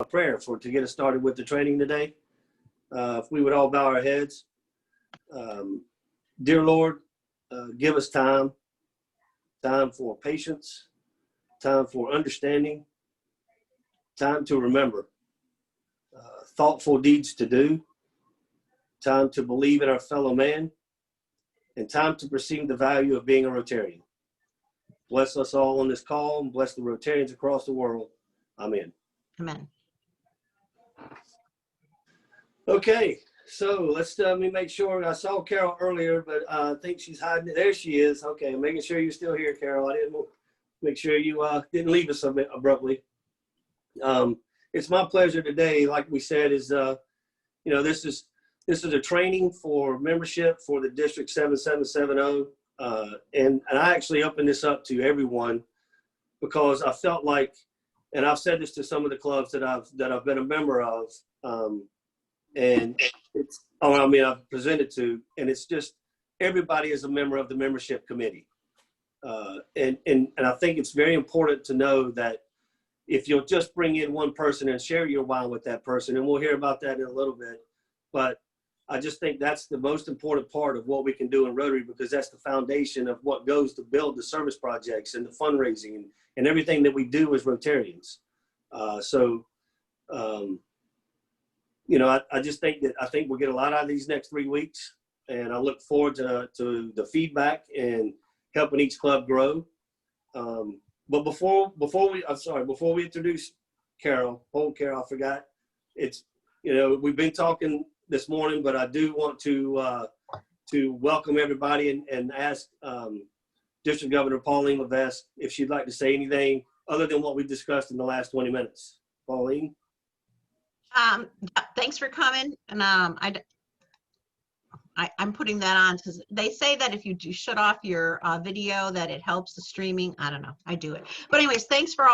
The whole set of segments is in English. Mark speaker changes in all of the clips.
Speaker 1: prayer to get us started with the training today. If we would all bow our heads. Dear Lord, give us time for patience, time for understanding, time to remember, thoughtful deeds to do, time to believe in our fellow man, and time to perceive the value of being a Rotarian. Bless us all on this call and bless the Rotarians across the world. Amen.
Speaker 2: Amen.
Speaker 1: Okay, so let's let me make sure. I saw Carol earlier, but I think she's hiding. There she is. Okay, making sure you're still here, Carol. I didn't make sure you didn't leave us abruptly. It's my pleasure today, like we said, is this is a training for membership for the District 7770, and I actually opened this up to everyone because I felt like, and I've said this to some of the clubs that I've been a member of, and I've presented to, and it's just everybody is a member of the membership committee, and I think it's very important to know that if you'll just bring in one person and share your wine with that person, and we'll hear about that in a little bit, but I just think that's the most important part of what we can do in Rotary, because that's the foundation of what goes to build the service projects and the fundraising and everything that we do as Rotarians. I just think we'll get a lot out of these next 3 weeks, and I look forward to the feedback and helping each club grow. But before we introduce Carol, I forgot. We've been talking this morning, but I do want to welcome everybody and ask District Governor Pauline Levesque if she'd like to say anything other than what we discussed in the last 20 minutes. Pauline?
Speaker 2: Thanks for coming. And I'm putting that on because they say that if you do shut off your video, that it helps the streaming. I don't know. I do it. But anyways, thanks for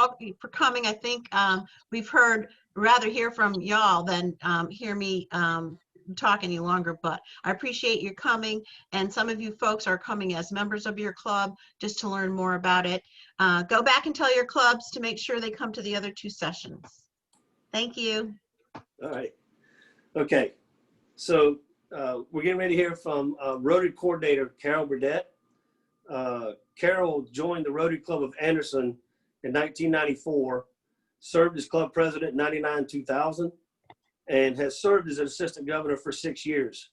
Speaker 2: coming. I think we've rather hear from y'all than hear me talk any longer, but I appreciate you coming, and some of you folks are coming as members of your club just to learn more about it. Go back and tell your clubs to make sure they come to the other 2 sessions. Thank you.
Speaker 1: All right. Okay. So we're getting ready to hear from Rotary Coordinator Carol Burdett. Carol joined the Rotary Club of Anderson in 1994, served as club president in 99-2000, and has served as an assistant governor for 6 years.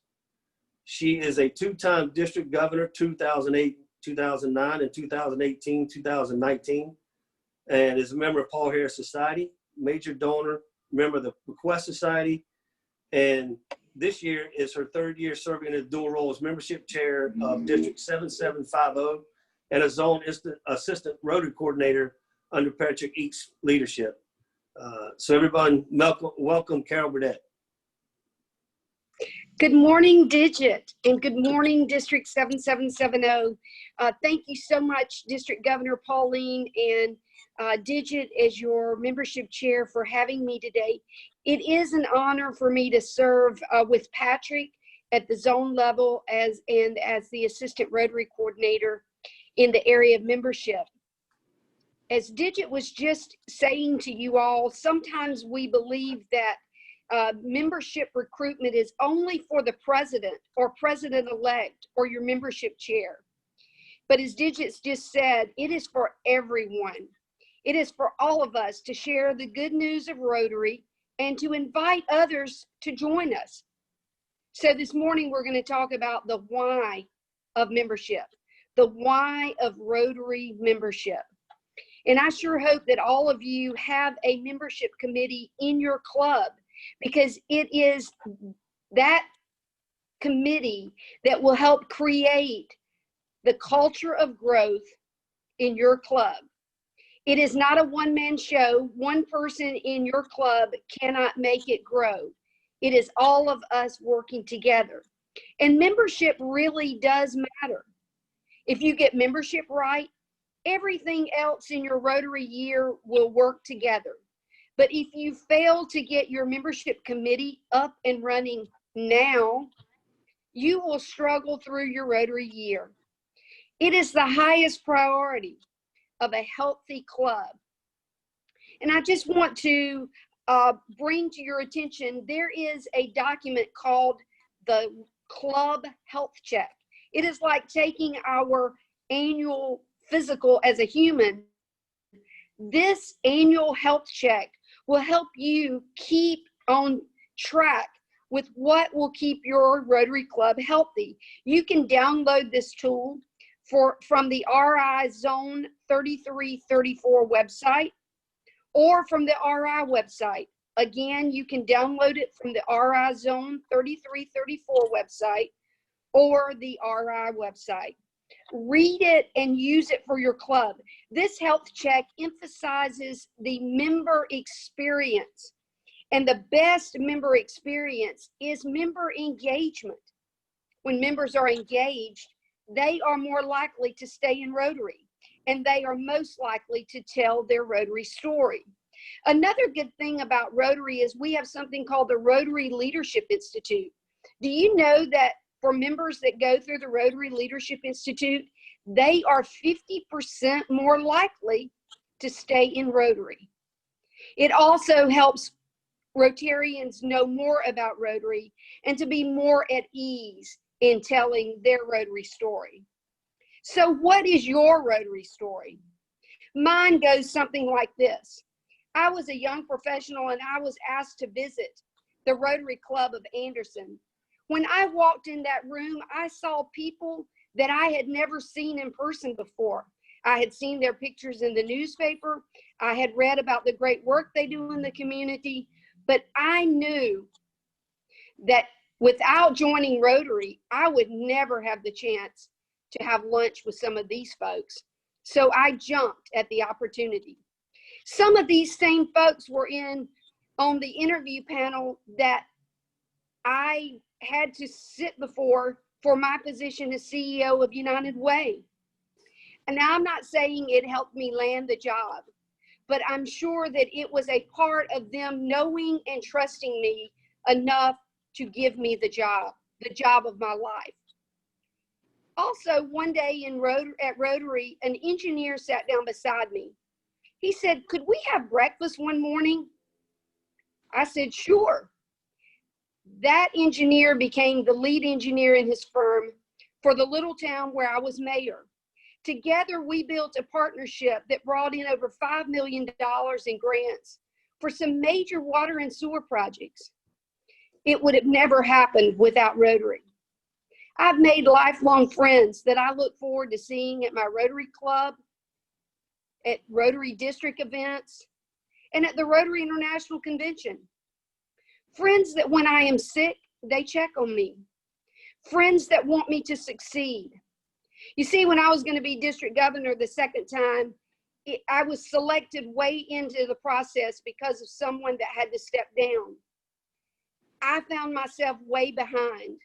Speaker 1: She is a 2-time district governor, 2008, 2009, and 2018, 2019, and is a member of Paul Harris Society, major donor, member of the Bequest Society, and this year is her 3rd year serving in a dual role as membership chair of District 7750 and a zone assistant Rotary coordinator under Patrick Eak's leadership. So everyone, welcome Carol Burdett.
Speaker 3: Good morning, Digit, and good morning, District 7770. Thank you so much, District Governor Pauline and Digit as your membership chair for having me today. It is an honor for me to serve with Patrick at the zone level as the assistant Rotary coordinator in the area of membership. As Digit was just saying to you all, sometimes we believe that membership recruitment is only for the president or president-elect or your membership chair. But as Digit's just said, it is for everyone. It is for all of us to share the good news of Rotary and to invite others to join us. So this morning, we're going to talk about the why of membership, the why of Rotary membership. And I sure hope that all of you have a membership committee in your club, because it is that committee that will help create the culture of growth in your club. It is not a one-man show. One person in your club cannot make it grow. It is all of us working together. And membership really does matter. If you get membership right, everything else in your Rotary year will work together. But if you fail to get your membership committee up and running now, you will struggle through your Rotary year. It is the highest priority of a healthy club. And I just want to bring to your attention, there is a document called the Club Health Check. It is like taking our annual physical as a human. This annual health check will help you keep on track with what will keep your Rotary Club healthy. You can download this tool from the RI Zone 3334 website or from the RI website. Again, you can download it from the RI Zone 3334 website or the RI website. Read it and use it for your club. This health check emphasizes the member experience. And the best member experience is member engagement. When members are engaged, they are more likely to stay in Rotary, and they are most likely to tell their Rotary story. Another good thing about Rotary is we have something called the Rotary Leadership Institute. Do you know that for members that go through the Rotary Leadership Institute, they are 50% more likely to stay in Rotary? It also helps Rotarians know more about Rotary and to be more at ease in telling their Rotary story. So what is your Rotary story? Mine goes something like this. I was a young professional and I was asked to visit the Rotary Club of Anderson. When I walked in that room, I saw people that I had never seen in person before. I had seen their pictures in the newspaper. I had read about the great work they do in the community, but I knew that without joining Rotary, I would never have the chance to have lunch with some of these folks. So I jumped at the opportunity. Some of these same folks were on the interview panel that I had to sit before for my position as CEO of United Way. And now I'm not saying it helped me land the job, but I'm sure that it was a part of them knowing and trusting me enough to give me the job of my life. Also, one day at Rotary, an engineer sat down beside me. He said, "Could we have breakfast one morning?" I said, "Sure." That engineer became the lead engineer in his firm for the little town where I was mayor. Together, we built a partnership that brought in over $5 million in grants for some major water and sewer projects. It would have never happened without Rotary. I've made lifelong friends that I look forward to seeing at my Rotary Club, at Rotary District events, and at the Rotary International Convention. Friends that when I am sick, they check on me. Friends that want me to succeed. You see, when I was going to be district governor the second time, I was selected way into the process because of someone that had to step down. I found myself way behind.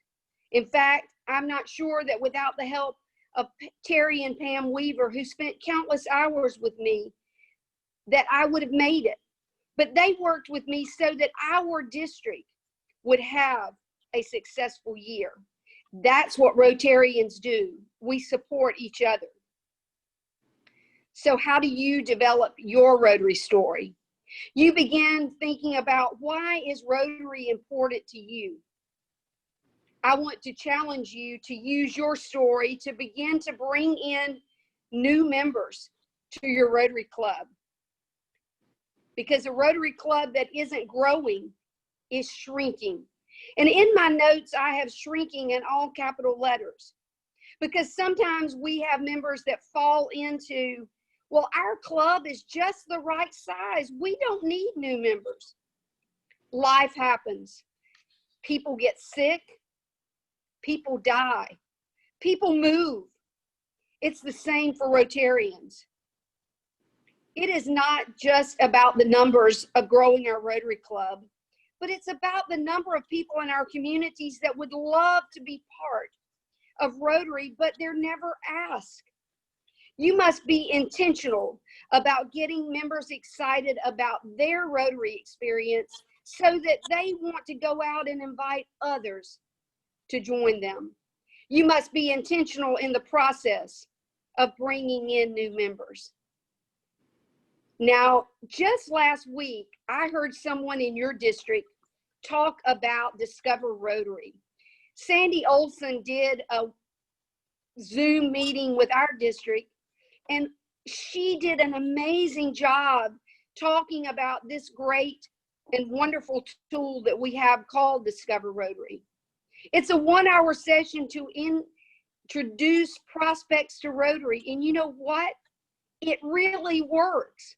Speaker 3: In fact, I'm not sure that without the help of Terry and Pam Weaver, who spent countless hours with me, that I would have made it. But they worked with me so that our district would have a successful year. That's what Rotarians do. We support each other. So how do you develop your Rotary story? You begin thinking about, why is Rotary important to you? I want to challenge you to use your story to begin to bring in new members to your Rotary Club. Because a Rotary Club that isn't growing is shrinking. And in my notes, I have shrinking in all capital letters. Because sometimes we have members that fall into, well, our club is just the right size. We don't need new members. Life happens. People get sick. People die. People move. It's the same for Rotarians. It is not just about the numbers of growing our Rotary Club, but it's about the number of people in our communities that would love to be part of Rotary, but they're never asked. You must be intentional about getting members excited about their Rotary experience so that they want to go out and invite others to join them. You must be intentional in the process of bringing in new members. Now, just last week, I heard someone in your district talk about Discover Rotary. Sandy Olson did a Zoom meeting with our district, and she did an amazing job talking about this great and wonderful tool that we have called Discover Rotary. It's a 1-hour session to introduce prospects to Rotary, and you know what? It really works.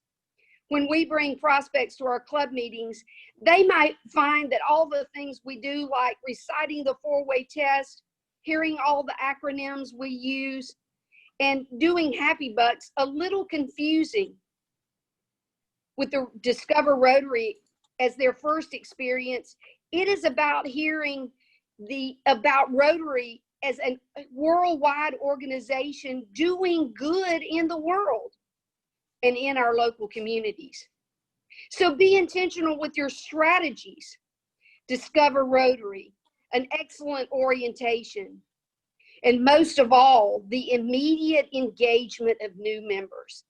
Speaker 3: When we bring prospects to our club meetings, they might find that all the things we do, like reciting the 4-way test, hearing all the acronyms we use, and doing Happy Bucks, a little confusing. With the Discover Rotary as their first experience, it is about hearing about Rotary as a worldwide organization doing good in the world and in our local communities. So be intentional with your strategies. Discover Rotary, an excellent orientation, and most of all, the immediate engagement of new members.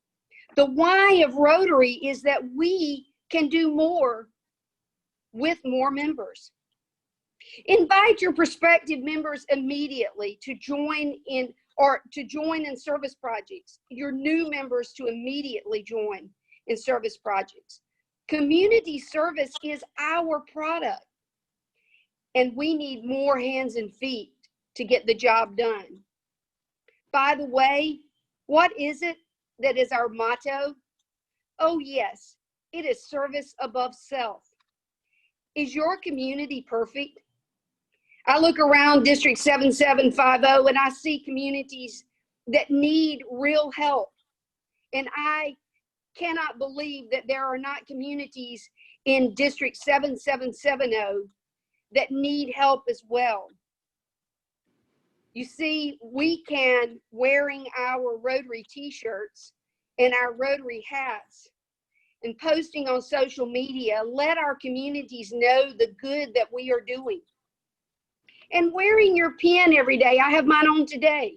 Speaker 3: The why of Rotary is that we can do more with more members. Invite your prospective members immediately to join in service projects, your new members to immediately join in service projects. Community service is our product, and we need more hands and feet to get the job done. By the way, what is it that is our motto? Oh yes, it is service above self. Is your community perfect? I look around District 7750 and I see communities that need real help. And I cannot believe that there are not communities in District 7770 that need help as well. You see, we can, wearing our Rotary t-shirts and our Rotary hats and posting on social media, let our communities know the good that we are doing. And wearing your pin every day, I have mine on today.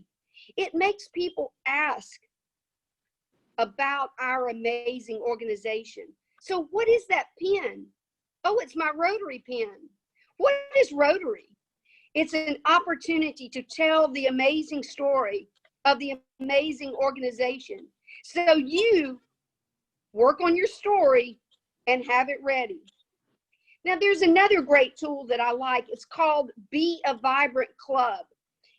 Speaker 3: It makes people ask about our amazing organization. So what is that pin? Oh, it's my Rotary pin. What is Rotary? It's an opportunity to tell the amazing story of the amazing organization. So you work on your story and have it ready. Now, there's another great tool that I like. It's called Be a Vibrant Club.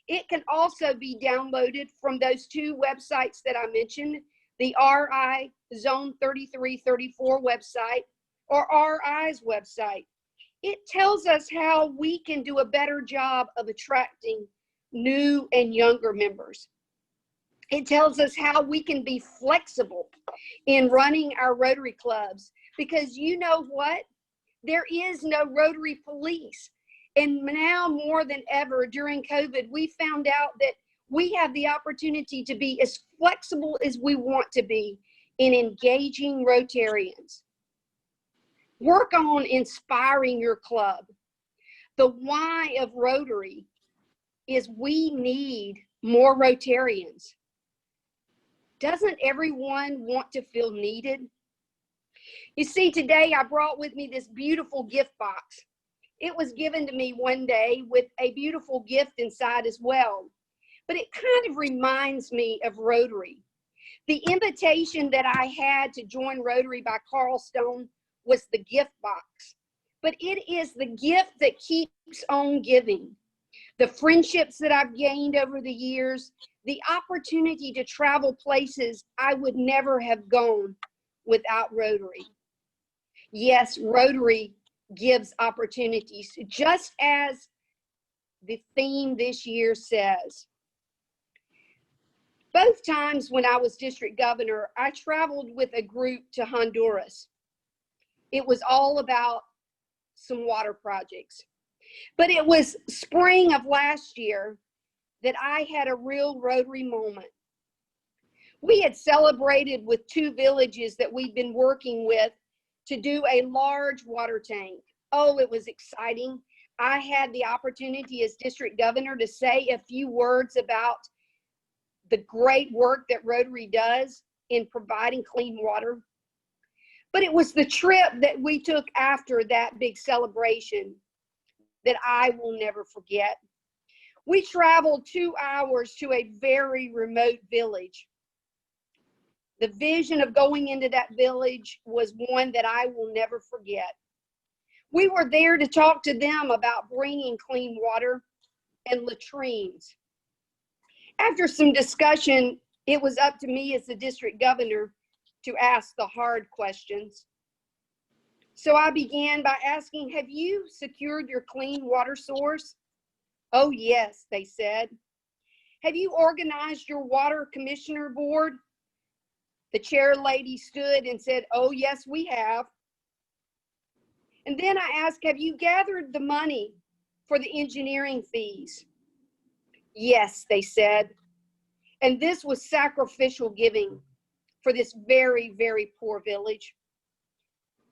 Speaker 3: It can also be downloaded from those 2 websites that I mentioned, the RI Zone 3334 website or RI's website. It tells us how we can do a better job of attracting new and younger members. It tells us how we can be flexible in running our Rotary clubs, because you know what? There is no Rotary police. And now more than ever during COVID, we found out that we have the opportunity to be as flexible as we want to be in engaging Rotarians. Work on inspiring your club. The why of Rotary is we need more Rotarians. Doesn't everyone want to feel needed? You see, today I brought with me this beautiful gift box. It was given to me one day with a beautiful gift inside as well. But it kind of reminds me of Rotary. The invitation that I had to join Rotary by Carl Stone was the gift box. But it is the gift that keeps on giving. The friendships that I've gained over the years, the opportunity to travel places I would never have gone without Rotary. Yes, Rotary gives opportunities, just as the theme this year says. Both times when I was district governor, I traveled with a group to Honduras. It was all about some water projects. But it was spring of last year that I had a real Rotary moment. We had celebrated with 2 villages that we'd been working with to do a large water tank. Oh, it was exciting. I had the opportunity as district governor to say a few words about the great work that Rotary does in providing clean water. But it was the trip that we took after that big celebration that I will never forget. We traveled 2 hours to a very remote village. The vision of going into that village was one that I will never forget. We were there to talk to them about bringing clean water and latrines. After some discussion, it was up to me as the district governor to ask the hard questions. So I began by asking, have you secured your clean water source? Oh, yes, they said. Have you organized your water commissioner board? The chair lady stood and said, oh, yes, we have. And then I asked, have you gathered the money for the engineering fees? Yes, they said. And this was sacrificial giving for this very, very poor village.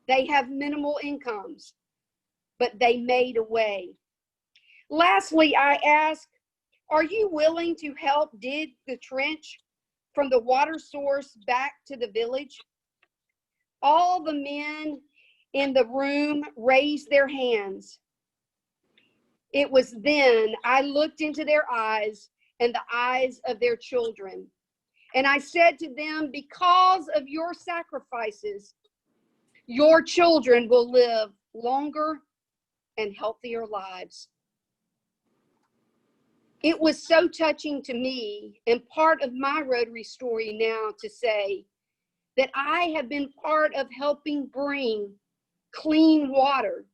Speaker 3: They have minimal incomes, but they made a way. Lastly, I asked, are you willing to help dig the trench from the water source back to the village? All the men in the room raised their hands. It was then I looked into their eyes and the eyes of their children. And I said to them, because of your sacrifices, your children will live longer and healthier lives. It was so touching to me and part of my Rotary story now to say that I have been part of helping bring clean water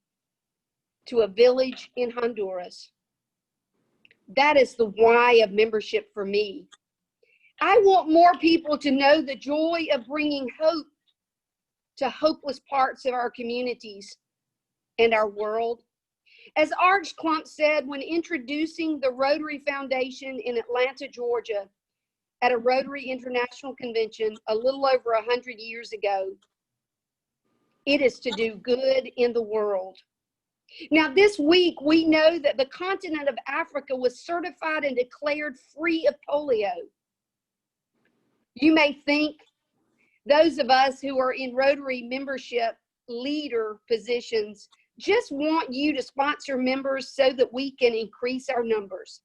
Speaker 3: to a village in Honduras. That is the why of membership for me. I want more people to know the joy of bringing hope to hopeless parts of our communities and our world. As Arch Klump said when introducing the Rotary Foundation in Atlanta, Georgia, at a Rotary International Convention a little over 100 years ago, it is to do good in the world. Now, this week, we know that the continent of Africa was certified and declared free of polio. You may think those of us who are in Rotary membership leader positions just want you to sponsor members so that we can increase our numbers.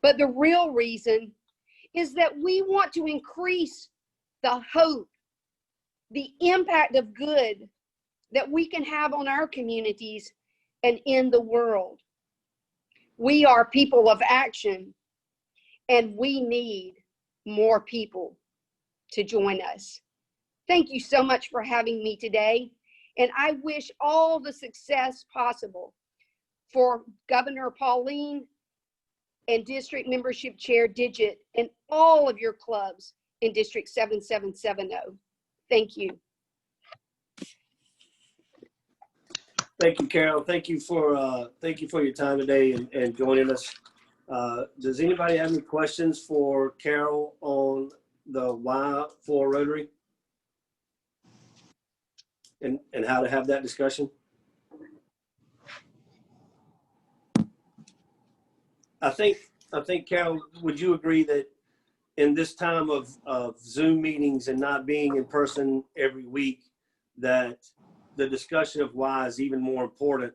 Speaker 3: But the real reason is that we want to increase the hope, the impact of good that we can have on our communities and in the world. We are people of action, and we need more people to join us. Thank you so much for having me today, and I wish all the success possible for Governor Pauline and District Membership Chair Digit and all of your clubs in District 7770. Thank you.
Speaker 1: Thank you, Carol. Thank you for your time today and joining us. Does anybody have any questions for Carol on the why for Rotary and how to have that discussion? I think Carol, would you agree that in this time of Zoom meetings and not being in person every week, that the discussion of why is even more important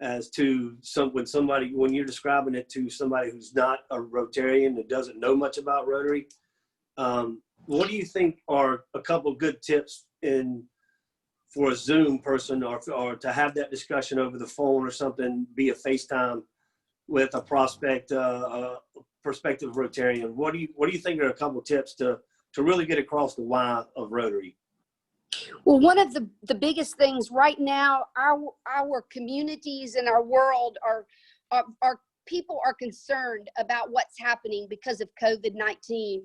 Speaker 1: as to when you're describing it to somebody who's not a Rotarian, that doesn't know much about Rotary? What do you think are a couple good tips for a Zoom person or to have that discussion over the phone or something, be a FaceTime with a prospective Rotarian? What do you think are a couple tips to really get across the why of Rotary?
Speaker 3: Well, one of the biggest things right now, our communities and our world are people are concerned about what's happening because of COVID-19.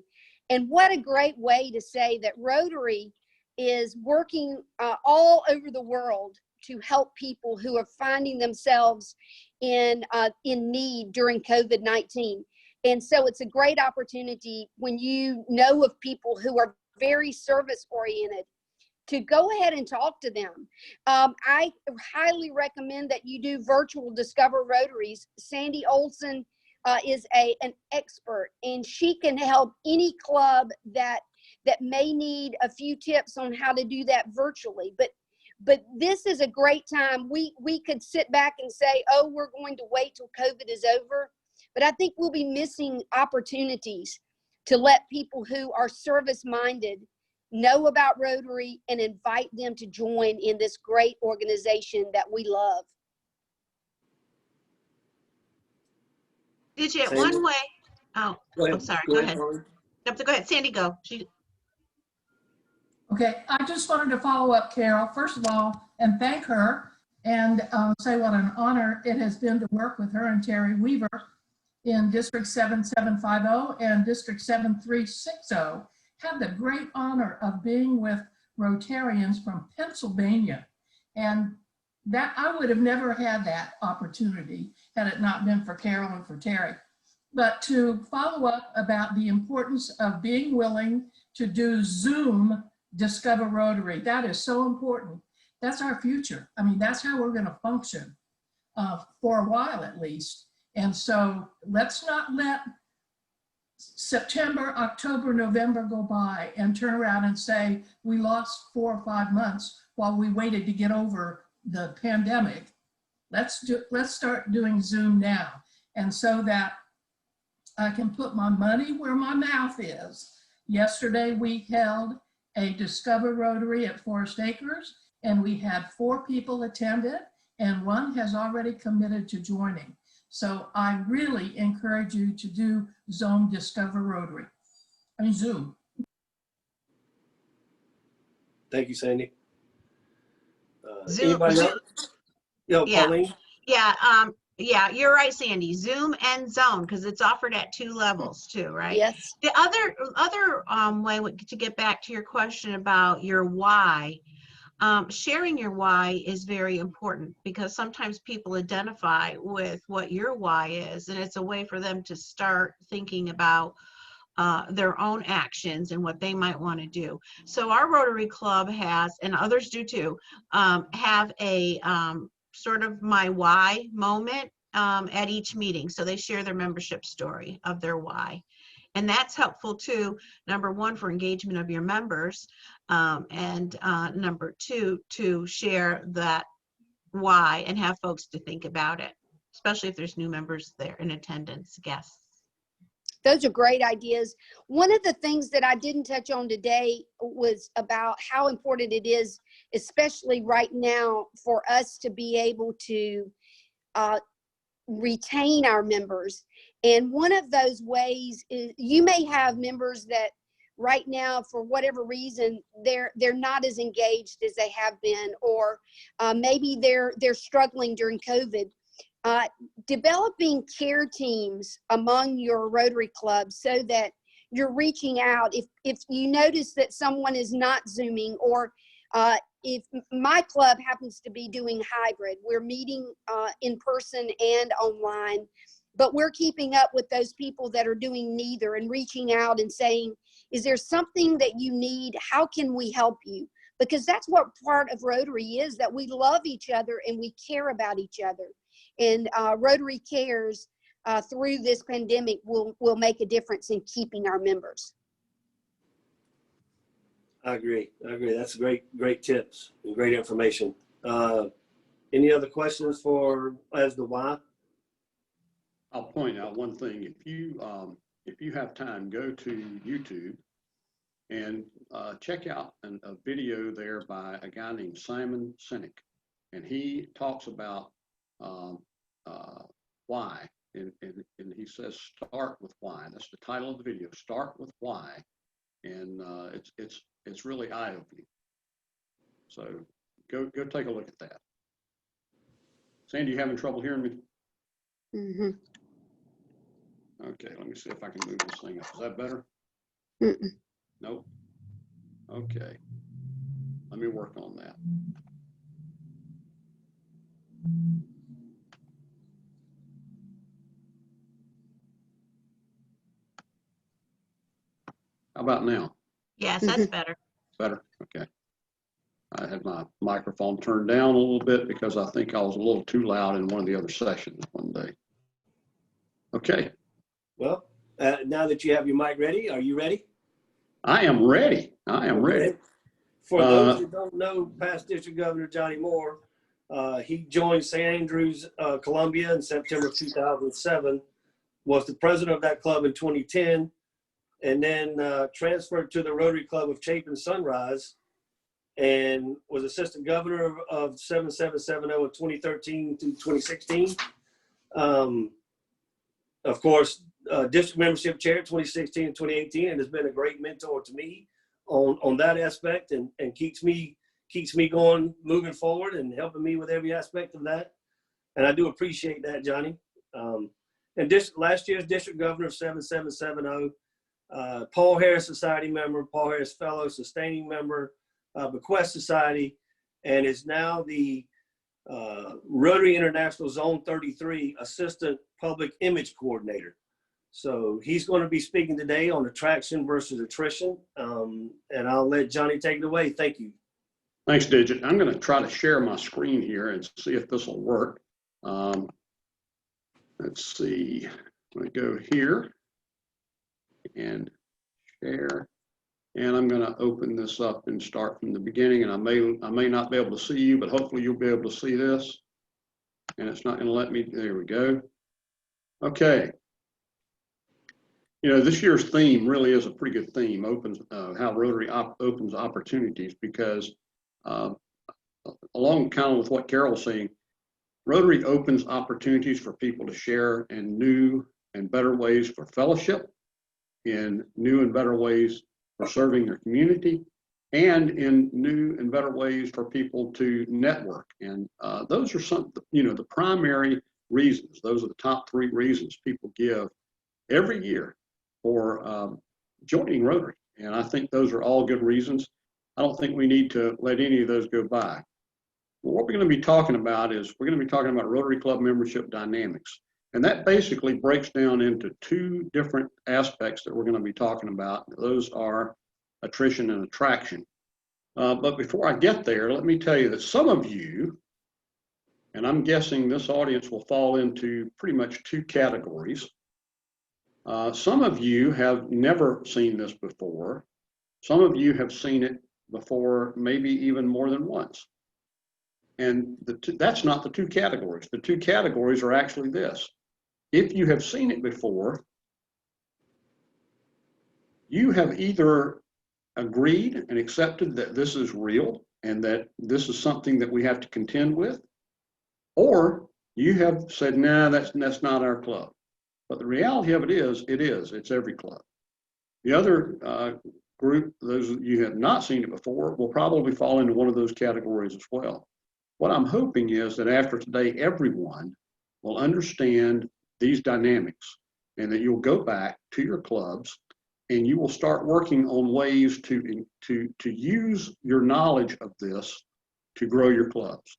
Speaker 3: And what a great way to say that Rotary is working all over the world to help people who are finding themselves in need during COVID-19. And so it's a great opportunity when you know of people who are very service oriented to go ahead and talk to them. I highly recommend that you do virtual Discover Rotaries. Sandy Olson is an expert, and she can help any club that that may need a few tips on how to do that virtually. But this is a great time. We could sit back and say, oh, we're going to wait till COVID is over. But I think we'll be missing opportunities to let people who are service-minded know about Rotary and invite them to join in this great organization that we love.
Speaker 2: Digit,
Speaker 1: Sandy?
Speaker 2: one way. Oh,
Speaker 1: Go ahead.
Speaker 2: I'm sorry. Go ahead.
Speaker 1: Pauline.
Speaker 2: Go ahead, Sandy, go.
Speaker 4: Okay, I just wanted to follow up, Carol, first of all, and thank her and say what an honor it has been to work with her and Terry Weaver in District 7750 and District 7360. Had the great honor of being with Rotarians from Pennsylvania. And that I would have never had that opportunity had it not been for Carol and for Terry. But to follow up about the importance of being willing to do Zoom Discover Rotary, that is so important. That's our future. I mean, that's how we're going to function for a while at least. And so let's not let September, October, November go by and turn around and say we lost 4 or 5 months while we waited to get over the pandemic. Let's start doing Zoom now. And so that I can put my money where my mouth is. Yesterday we held a Discover Rotary at Forest Acres, and we had 4 people attended, and 1 has already committed to joining. So I really encourage you to do Zoom Discover Rotary. I mean, Zoom.
Speaker 1: Thank you, Sandy.
Speaker 2: Zoom.
Speaker 1: Anybody else? Yo,
Speaker 2: Yeah.
Speaker 1: Pauline?
Speaker 2: Yeah, you're right, Sandy. Zoom and Zone, because it's offered at 2 levels too, right?
Speaker 3: Yes.
Speaker 2: The other way to get back to your question about your why, sharing your why is very important because sometimes people identify with what your why is, and it's a way for them to start thinking about their own actions and what they might want to do. So our Rotary Club has, and others do too, have a sort of my why moment at each meeting. So they share their membership story of their why. And that's helpful too, number 1, for engagement of your members, and number 2, to share that why and have folks to think about it, especially if there's new members there in attendance, guests.
Speaker 3: Those are great ideas. One of the things that I didn't touch on today was about how important it is, especially right now, for us to be able to retain our members. And one of those ways is you may have members that right now, for whatever reason, they're not as engaged as they have been, or maybe they're struggling during COVID. Developing care teams among your Rotary clubs so that you're reaching out if you notice that someone is not Zooming, or if my club happens to be doing hybrid, we're meeting in person and online, but we're keeping up with those people that are doing neither and reaching out and saying, is there something that you need? How can we help you? Because that's what part of Rotary is, that we love each other and we care about each other. And Rotary Cares through this pandemic will make a difference in keeping our members.
Speaker 1: I agree. That's great tips and great information. Any other questions as to why?
Speaker 5: I'll point out one thing. If you have time, go to YouTube and check out a video there by a guy named Simon Sinek, and he talks about why, and he says start with why. That's the title of the video. Start with why, and it's really eye-opening. So go take a look at that. Sandy, you having trouble hearing me?
Speaker 3: Mm-hmm.
Speaker 5: Okay, let me see if I can move this thing up. Is that better?
Speaker 3: Mm-mm.
Speaker 5: Nope. Okay. Let me work on that. How about now?
Speaker 2: Yes, that's better.
Speaker 5: Better? Okay. I had my microphone turned down a little bit because I think I was a little too loud in one of the other sessions one day. Okay.
Speaker 1: Well, now that you have your mic ready, are you ready?
Speaker 5: I am ready. I am ready.
Speaker 1: For those that don't know, past District Governor Johnny Moore, he joined St. Andrews, Columbia in September of 2007, was the president of that club in 2010, and then transferred to the Rotary Club of Chapin Sunrise and was assistant governor of 7770 of 2013 to 2016. Of course, district membership chair 2016 and 2018, and has been a great mentor to me on that aspect, and keeps me going, moving forward, and helping me with every aspect of that. And I do appreciate that, Johnny. And last year's district governor of 7770, Paul Harris Society member, Paul Harris Fellow, sustaining member, Bequest Society, and is now the Rotary International Zone 33 Assistant Public Image Coordinator. So he's going to be speaking today on attraction versus attrition, and I'll let Johnny take it away. Thank you.
Speaker 5: Thanks, Digit. I'm going to try to share my screen here and see if this will work. Let's see. I'm going to go here and share. And I'm going to open this up and start from the beginning. And I may not be able to see you, but hopefully you'll be able to see this. And it's not going to let me. There we go. Okay. You know, this year's theme really is a pretty good theme. How Rotary opens opportunities, because along kind of with what Carol was saying, Rotary opens opportunities for people to share in new and better ways for fellowship, in new and better ways for serving their community, and in new and better ways for people to network. And those are some, the primary reasons. Those are the top 3 reasons people give every year for joining Rotary. And I think those are all good reasons. I don't think we need to let any of those go by. Well, what we're going to be talking about is Rotary Club membership dynamics. And that basically breaks down into 2 different aspects that we're going to be talking about. Those are attrition and attraction. But before I get there, let me tell you that some of you, and I'm guessing this audience will fall into pretty much 2 categories. Some of you have never seen this before. Some of you have seen it before, maybe even more than once. And that's not the 2 categories. The 2 categories are actually this. If you have seen it before, you have either agreed and accepted that this is real and that this is something that we have to contend with, or you have said, nah, that's not our club. But the reality of it is, it's every club. The other group, those of you who have not seen it before, will probably fall into one of those categories as well. What I'm hoping is that after today, everyone will understand these dynamics, and that you'll go back to your clubs and you will start working on ways to use your knowledge of this to grow your clubs.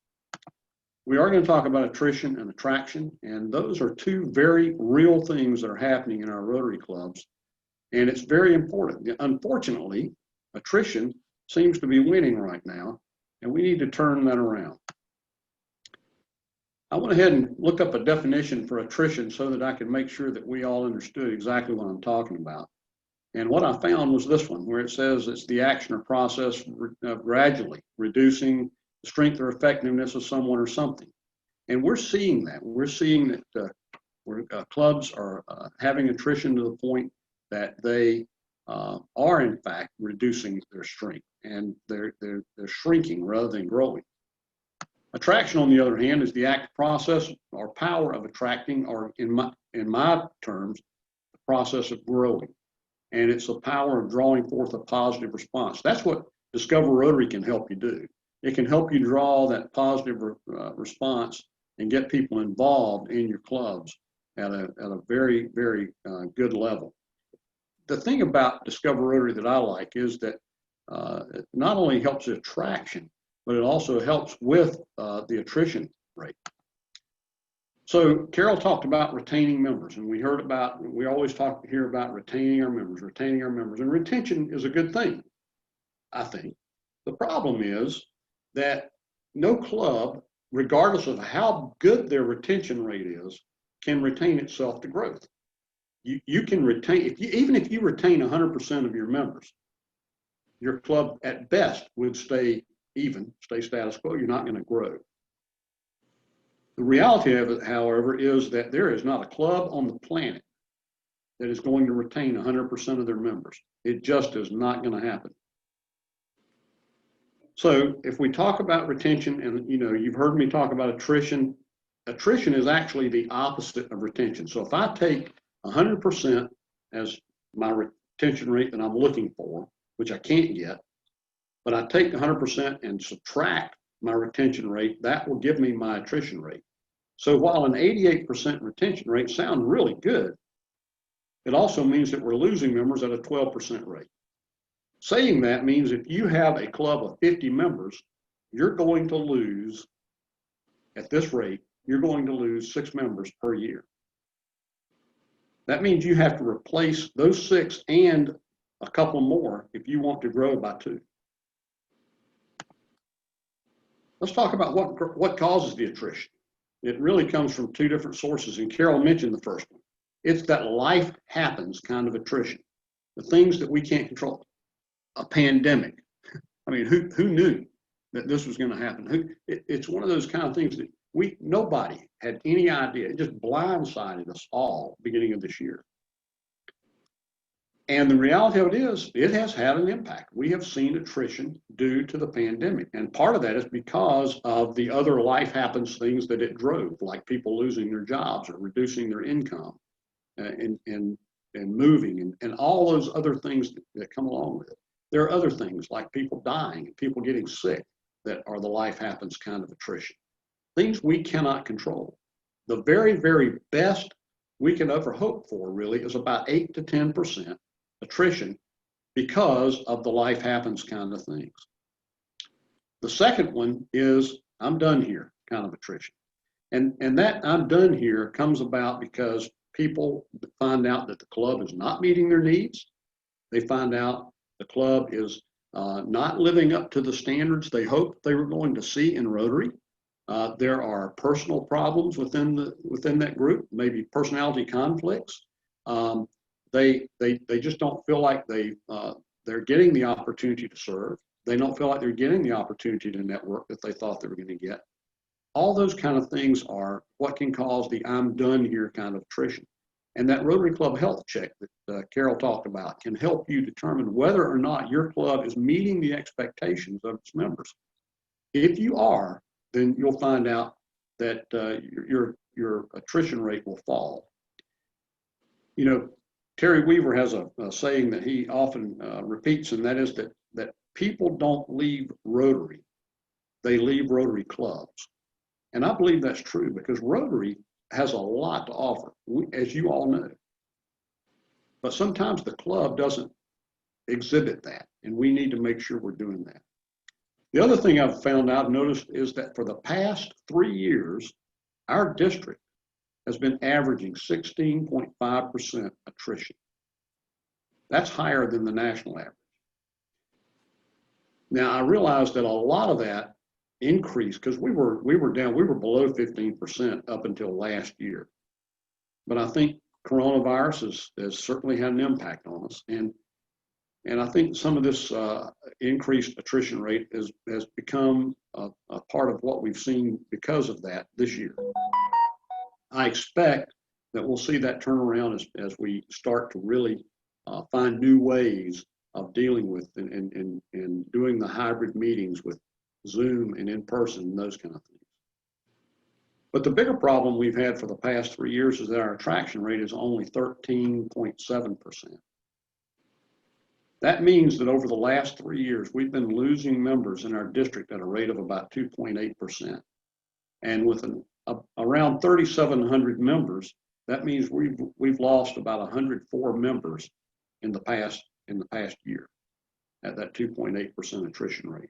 Speaker 5: We are going to talk about attrition and attraction, and those are 2 very real things that are happening in our Rotary clubs, and it's very important. Unfortunately, attrition seems to be winning right now, and we need to turn that around. I went ahead and looked up a definition for attrition so that I could make sure that we all understood exactly what I'm talking about. And what I found was this one, where it says it's the action or process of gradually reducing the strength or effectiveness of someone or something. And we're seeing that. We're seeing that clubs are having attrition to the point that they are in fact reducing their strength, and they're shrinking rather than growing. Attraction, on the other hand, is the act, process, or power of attracting, or in my terms, the process of growing. And it's the power of drawing forth a positive response. That's what Discover Rotary can help you do. It can help you draw that positive response and get people involved in your clubs at a very, very good level. The thing about Discover Rotary that I like is that it not only helps the attraction, but it also helps with the attrition rate. So Carol talked about retaining members, and we always talk here about retaining our members, and retention is a good thing, I think. The problem is that no club, regardless of how good their retention rate is, can retain itself to growth. You can retain, even if you retain 100% of your members, your club at best would stay even, stay status quo. You're not going to grow. The reality of it, however, is that there is not a club on the planet that is going to retain 100% of their members. It just is not going to happen. So if we talk about retention, and you've heard me talk about attrition, attrition is actually the opposite of retention. So if I take 100% as my retention rate that I'm looking for, which I can't get, but I take 100% and subtract my retention rate, that will give me my attrition rate. So while an 88% retention rate sounds really good, it also means that we're losing members at a 12% rate. Saying that means if you have a club of 50 members, you're going to lose, at this rate, you're going to lose 6 members per year. That means you have to replace those 6 and a couple more if you want to grow by 2. Let's talk about what causes the attrition. It really comes from 2 different sources, and Carol mentioned the first one. It's that life happens kind of attrition, the things that we can't control. A pandemic. I mean, who knew that this was going to happen? It's one of those kind of things that nobody had any idea. It just blindsided us all beginning of this year. And the reality of it is, it has had an impact. We have seen attrition due to the pandemic. And part of that is because of the other life happens things that it drove, like people losing their jobs or reducing their income and moving and all those other things that come along with it. There are other things like people dying and people getting sick that are the life happens kind of attrition. Things we cannot control. The very, very best we can ever hope for really is about 8 to 10% attrition because of the life happens kind of things. The second one is I'm done here kind of attrition. And that I'm done here comes about because people find out that the club is not meeting their needs. They find out the club is not living up to the standards they hoped they were going to see in Rotary. There are personal problems within that group, maybe personality conflicts. They just don't feel like they're getting the opportunity to serve. They don't feel like they're getting the opportunity to network that they thought they were going to get. All those kind of things are what can cause the I'm done here kind of attrition. And that Rotary Club health check that Carol talked about can help you determine whether or not your club is meeting the expectations of its members. If you are, then you'll find out that your attrition rate will fall. Terry Weaver has a saying that he often repeats, and that is that people don't leave Rotary, they leave Rotary clubs. And I believe that's true because Rotary has a lot to offer, as you all know. But sometimes the club doesn't exhibit that, and we need to make sure we're doing that. The other thing I've found out, noticed, is that for the past 3 years, our district has been averaging 16.5% attrition. That's higher than the national average. Now, I realize that a lot of that increased because we were below 15% up until last year. But I think coronavirus has certainly had an impact on us. And I think some of this increased attrition rate has become a part of what we've seen because of that this year. I expect that we'll see that turn around as we start to really find new ways of dealing with and doing the hybrid meetings with Zoom and in person and those kind of things. But the bigger problem we've had for the past 3 years is that our attraction rate is only 13.7%. That means that over the last 3 years, we've been losing members in our district at a rate of about 2.8%. And with around 3,700 members, that means we've lost about 104 members in the past year at that 2.8% attrition rate.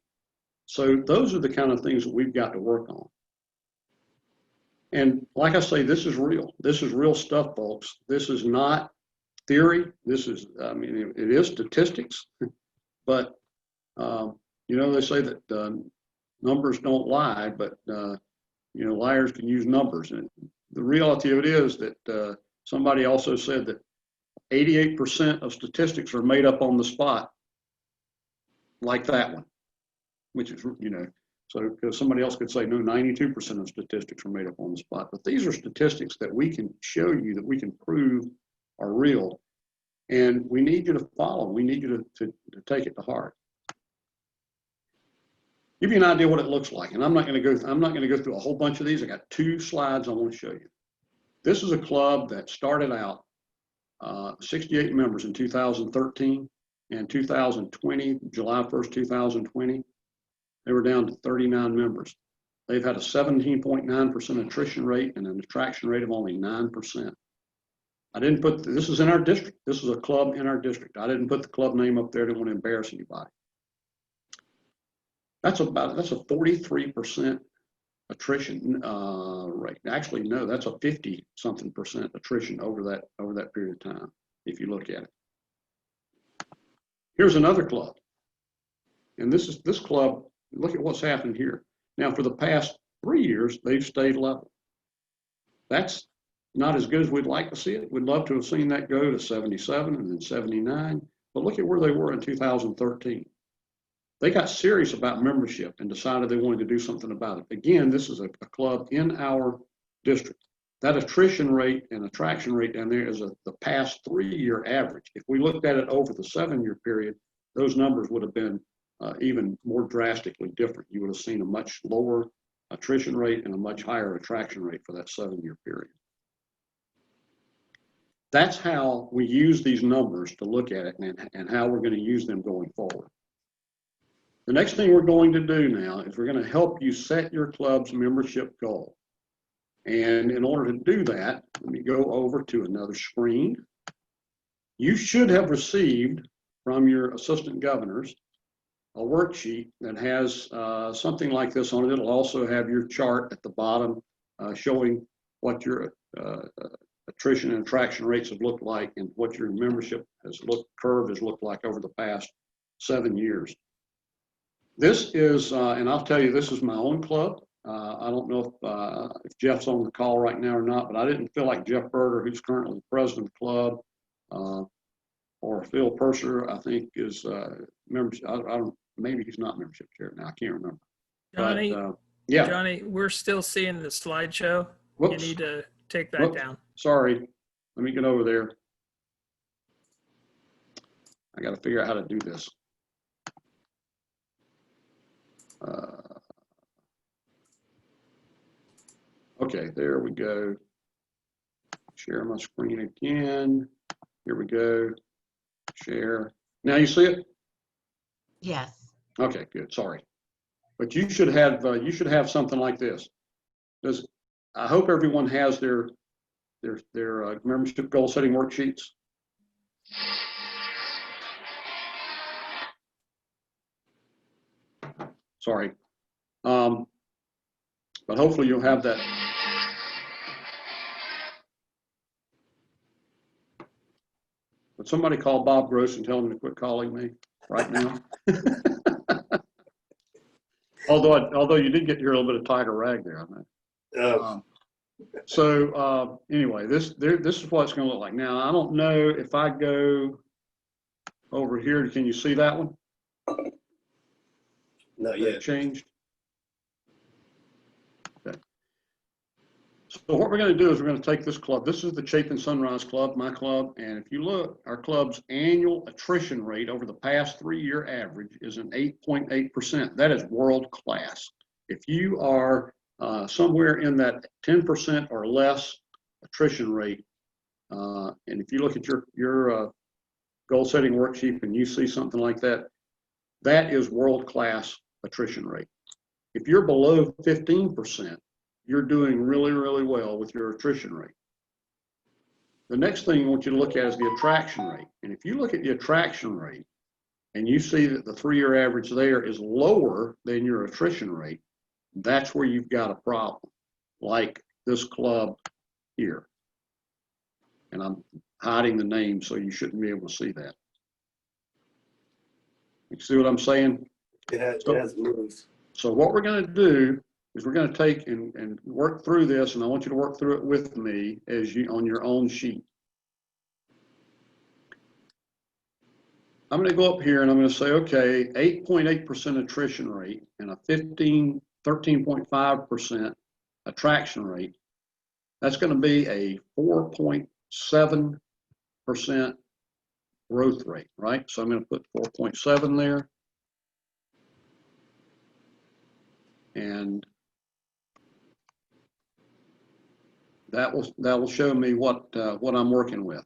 Speaker 5: So those are the kind of things that we've got to work on. And like I say, this is real. This is real stuff, folks. This is not theory. This is, it is statistics, but they say that numbers don't lie, but liars can use numbers. And the reality of it is that somebody also said that 88% of statistics are made up on the spot. like that one, which is, so because somebody else could say, no, 92% of statistics are made up on the spot. But these are statistics that we can show you, that we can prove are real. And we need you to follow. We need you to take it to heart. Give you an idea what it looks like. And I'm not going to go through a whole bunch of these. I got 2 slides I want to show you. This is a club that started out 68 members in 2013, and 2020, July 1st, 2020, they were down to 39 members. They've had a 17.9% attrition rate and an attraction rate of only 9%. I didn't put, this is in our district. This is a club in our district. I didn't put the club name up there. I didn't want to embarrass anybody. That's a 43% attrition rate. Actually, no, that's a 50-something% attrition over that period of time, if you look at it. Here's another club. And this club, look at what's happened here. Now, for the past 3 years, they've stayed level. That's not as good as we'd like to see it. We'd love to have seen that go to 77 and then 79. But look at where they were in 2013. They got serious about membership and decided they wanted to do something about it. Again, this is a club in our district. That attrition rate and attraction rate down there is the past 3-year average. If we looked at it over the 7-year period, those numbers would have been even more drastically different. You would have seen a much lower attrition rate and a much higher attraction rate for that 7-year period. That's how we use these numbers to look at it and how we're going to use them going forward. The next thing we're going to do now is we're going to help you set your club's membership goal. And in order to do that, let me go over to another screen. You should have received from your assistant governors a worksheet that has something like this on it. It'll also have your chart at the bottom showing what your attrition and attraction rates have looked like and what your membership curve has looked like over the past 7 years. This is, and I'll tell you, this is my own club. I don't know if Jeff's on the call right now or not, but I didn't feel like Jeff Berger, who's currently the president of the club, or Phil Purser, I think is membership. I don't. Maybe he's not membership chair now. I can't remember.
Speaker 6: Johnny,
Speaker 5: but, yeah.
Speaker 6: Johnny, we're still seeing the slideshow.
Speaker 5: Whoops.
Speaker 6: You need to take that
Speaker 5: Whoops.
Speaker 6: down.
Speaker 5: Sorry. Let me get over there. I got to figure out how to do this. Okay, there we go. Share my screen again. Here we go. Share. Now you see it?
Speaker 2: Yes.
Speaker 5: Okay, good. Sorry, but you should have something like this. I hope everyone has their membership goal setting worksheets. Sorry, but hopefully you'll have that. Would somebody call Bob Gross and tell him to quit calling me right now? Although you did get your little bit of tiger rag there, I know. Anyway, this is what it's going to look like. Now, I don't know if I go over here. Can you see that one?
Speaker 1: Not yet.
Speaker 5: That changed. Okay. So what we're going to do is we're going to take this club. This is the Chapin Sunrise Club, my club. And if you look, our club's annual attrition rate over the past 3-year average is an 8.8%. That is world class. If you are somewhere in that 10% or less attrition rate, and if you look at your goal setting worksheet and you see something like that, that is world class attrition rate. If you're below 15%, you're doing really, really well with your attrition rate. The next thing I want you to look at is the attraction rate. And if you look at the attraction rate and you see that the 3-year average there is lower than your attrition rate, that's where you've got a problem, like this club here. And I'm hiding the name, so you shouldn't be able to see that. You see what I'm saying?
Speaker 1: It has moves.
Speaker 5: So what we're going to do is we're going to take and work through this, and I want you to work through it with me as you on your own sheet. I'm going to go up here and I'm going to say, okay, 8.8% attrition rate and a 13.5% attraction rate. That's going to be a 4.7% growth rate, right? So I'm going to put 4.7 there. And that will show me what I'm working with.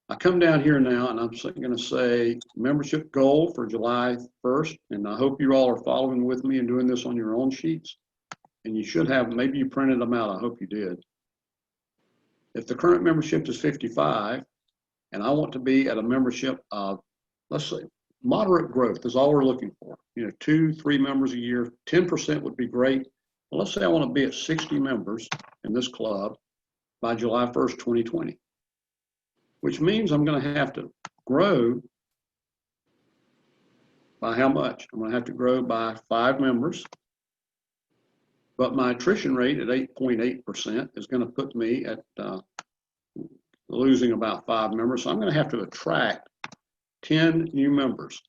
Speaker 5: I come down here now and I'm going to say membership goal for July 1st. And I hope you all are following with me and doing this on your own sheets. And you should have, maybe you printed them out. I hope you did. If the current membership is 55 and I want to be at a membership of, let's say, moderate growth is all we're looking for. 2, 3 members a year, 10% would be great. Well, let's say I want to be at 60 members in this club by July 1st, 2020. Which means I'm going to have to grow by how much? I'm going to have to grow by 5 members, but my attrition rate at 8.8% is going to put me at losing about 5 members. So I'm going to have to attract 10 new members.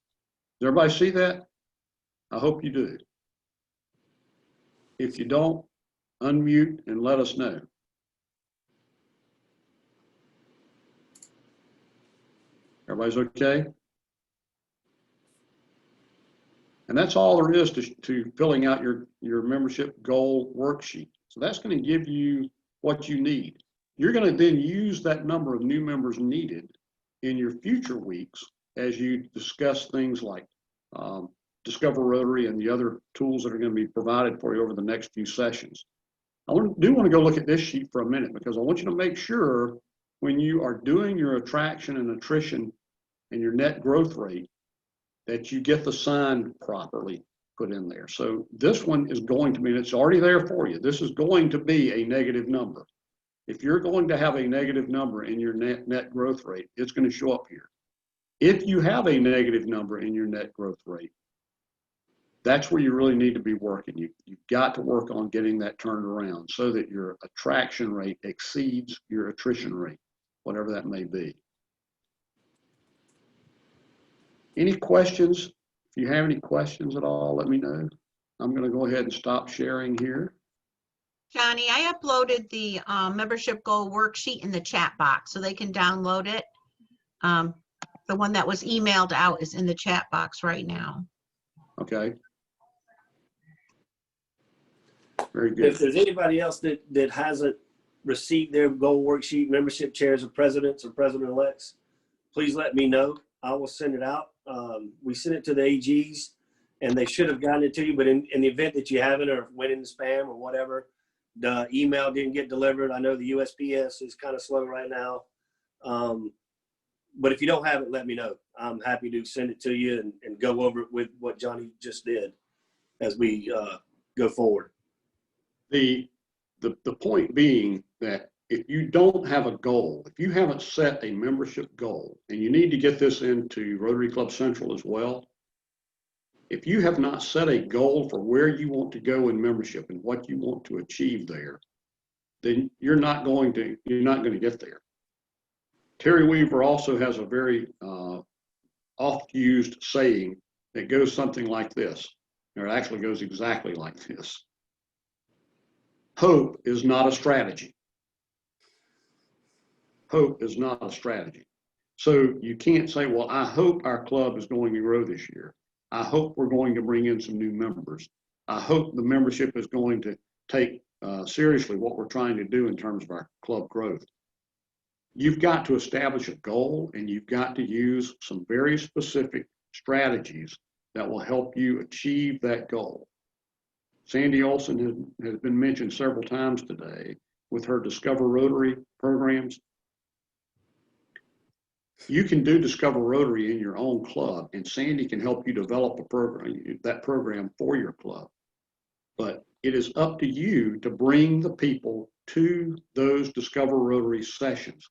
Speaker 5: Does everybody see that? I hope you do. If you don't, unmute and let us know. Everybody's okay? And that's all there is to filling out your membership goal worksheet. So that's going to give you what you need. You're going to then use that number of new members needed in your future weeks as you discuss things like Discover Rotary and the other tools that are going to be provided for you over the next few sessions. I do want to go look at this sheet for a minute because I want you to make sure when you are doing your attraction and attrition and your net growth rate that you get the sign properly put in there. So this one is going to be, it's already there for you. This is going to be a negative number. If you're going to have a negative number in your net growth rate, it's going to show up here. If you have a negative number in your net growth rate, that's where you really need to be working. You've got to work on getting that turned around so that your attraction rate exceeds your attrition rate, whatever that may be. Any questions? If you have any questions at all, let me know. I'm going to go ahead and stop sharing here.
Speaker 2: Johnny, I uploaded the membership goal worksheet in the chat box so they can download it. The one that was emailed out is in the chat box right now.
Speaker 5: Okay. Very good.
Speaker 1: If there's anybody else that hasn't received their goal worksheet, membership chairs or presidents or president-elects, please let me know. I will send it out. We sent it to the AGs and they should have gotten it to you, but in the event that you haven't or went in the spam or whatever, the email didn't get delivered. I know the USPS is kind of slow right now. But if you don't have it, let me know. I'm happy to send it to you and go over it with what Johnny just did as we go forward.
Speaker 5: The point being that if you don't have a goal, if you haven't set a membership goal, and you need to get this into Rotary Club Central as well, if you have not set a goal for where you want to go in membership and what you want to achieve there, then you're not going to get there. Terry Weaver also has a very oft-used saying that goes something like this, or it actually goes exactly like this. Hope is not a strategy. Hope is not a strategy. So you can't say, well, I hope our club is going to grow this year. I hope we're going to bring in some new members. I hope the membership is going to take seriously what we're trying to do in terms of our club growth. You've got to establish a goal and you've got to use some very specific strategies that will help you achieve that goal. Sandy Olson has been mentioned several times today with her Discover Rotary programs. You can do Discover Rotary in your own club, and Sandy can help you develop a program, that program for your club. But it is up to you to bring the people to those Discover Rotary sessions.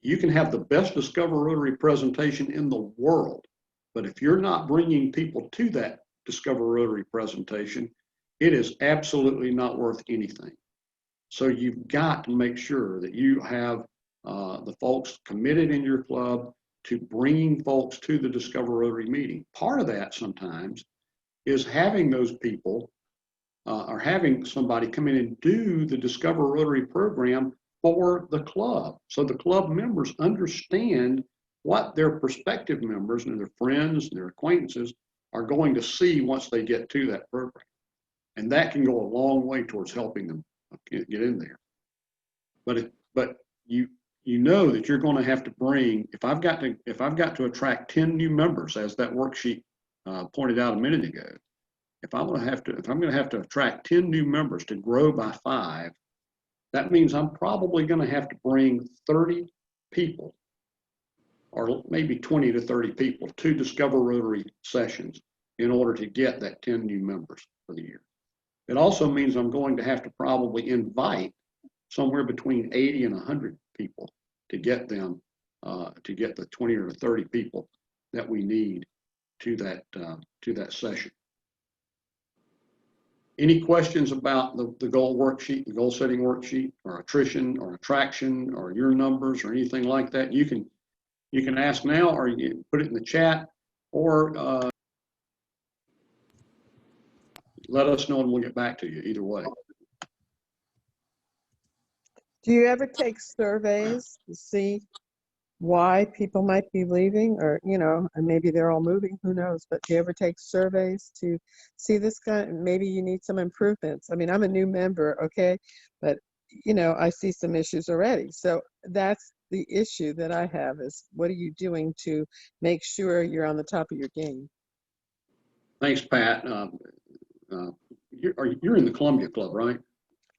Speaker 5: You can have the best Discover Rotary presentation in the world, but if you're not bringing people to that Discover Rotary presentation, it is absolutely not worth anything. So you've got to make sure that you have the folks committed in your club to bringing folks to the Discover Rotary meeting. Part of that sometimes is having those people or having somebody come in and do the Discover Rotary program for the club. So the club members understand what their prospective members and their friends and their acquaintances are going to see once they get to that program. And that can go a long way towards helping them get in there. But you know that you're going to have to bring, if I've got to attract 10 new members, as that worksheet pointed out a minute ago, if I'm going to have to attract 10 new members to grow by 5, that means I'm probably going to have to bring 30 people, or maybe 20 to 30 people, to Discover Rotary sessions in order to get that 10 new members for the year. It also means I'm going to have to probably invite somewhere between 80 and 100 people to get them, to get the 20 or 30 people that we need to that session. Any questions about the goal worksheet, the goal setting worksheet, or attrition or attraction or your numbers or anything like that? You can ask now, or you can put it in the chat, or let us know and we'll get back to you either way.
Speaker 7: Do you ever take surveys to see why people might be leaving, or, you know, and maybe they're all moving, who knows? But do you ever take surveys to see this guy? Maybe you need some improvements. I mean, I'm a new member, okay, but, you know, I see some issues already. So that's the issue that I have, is what are you doing to make sure you're on the top of your game?
Speaker 5: Thanks, Pat. You're in the Columbia Club, right?